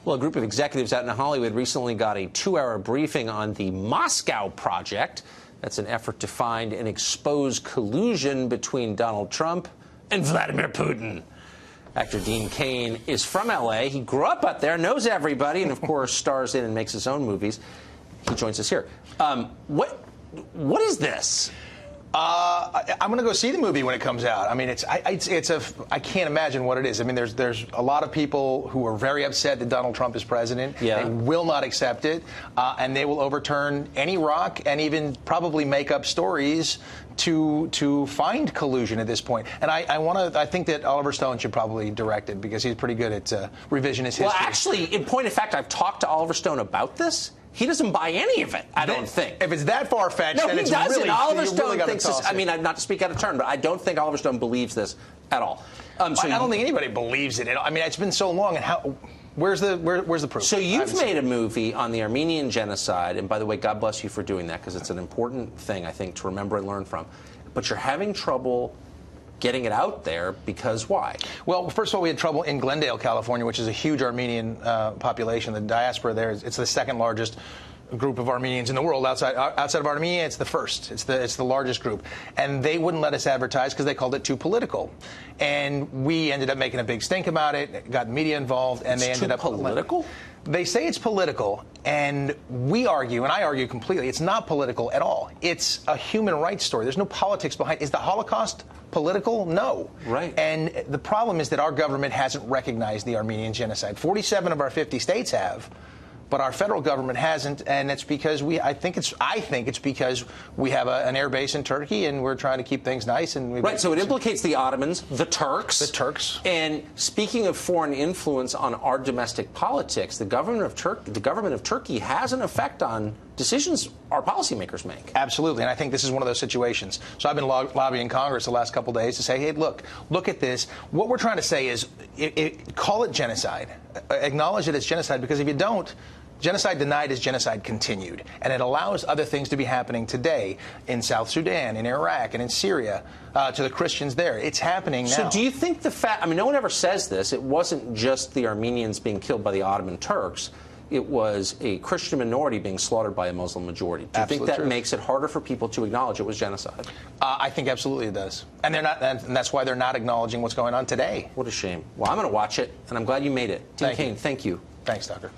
Well, a group of executives out in Hollywood recently got a 2-hour briefing on the Moscow Project. That's an effort to find and expose collusion between Donald Trump and Vladimir Putin. Actor Cain is from L.A. He grew up out there, knows everybody, and, of course, stars in and makes his own movies. He joins us here. What is this? I'm going to go see the movie when it comes out. I mean, I can't imagine what it is. I mean, there's a lot of people who are very upset that Donald Trump is president. Yeah. They will not accept it, and they will overturn any rock and even probably make up stories to find collusion at this point. And I think that Oliver Stone should probably direct it because he's pretty good at revisionist history. Well, actually, in point of fact, I've talked to Oliver Stone about this. He doesn't buy any of it, I don't think. If it's that far-fetched, no, then he it's doesn't. really, Oliver Stone really thinks this. I mean, not to speak out of turn, but I don't think Oliver Stone believes this at all. I don't think anybody believes it. I mean, it's been so long, and where's the proof? So you've made a movie on the Armenian genocide, and by the way, God bless you for doing that, because it's an important thing, I think, to remember and learn from. But you're having trouble getting it out there because why? Well, first of all, we had trouble in Glendale, California, which is a huge Armenian population. The diaspora there it's the second largest group of Armenians in the world. Outside of Armenia, it's the first. It's the largest group, and they wouldn't let us advertise because they called it too political. And we ended up making a big stink about it. Got media involved, and they ended up political. They say it's political, and we argue, and I argue completely, it's not political at all. It's a human rights story. There's no politics behind it. Is the Holocaust political? No. Right. And the problem is that our government hasn't recognized the Armenian genocide. 47 of our 50 states have, but our federal government hasn't, and it's because I think it's because we have an air base in Turkey, and we're trying to keep things nice. And right, so it implicates the Ottomans, the Turks. The Turks. And speaking of foreign influence on our domestic politics, the government of Turkey has an effect on decisions our policymakers make. Absolutely, and I think this is one of those situations. So I've been lobbying Congress the last couple of days to say, hey, look at this. What we're trying to say is, call it genocide. Acknowledge it as genocide, because if you don't, genocide denied is genocide continued. And it allows other things to be happening today in South Sudan, in Iraq, and in Syria, to the Christians there. It's happening now. So do you think I mean, no one ever says this. It wasn't just the Armenians being killed by the Ottoman Turks. It was a Christian minority being slaughtered by a Muslim majority. Do you think that makes it harder for people to acknowledge it was genocide? I think absolutely it does. And they're not, and that's why they're not acknowledging what's going on today. What a shame. Well, I'm going to watch it, and I'm glad you made it. Cain, thank you. Thanks, Tucker.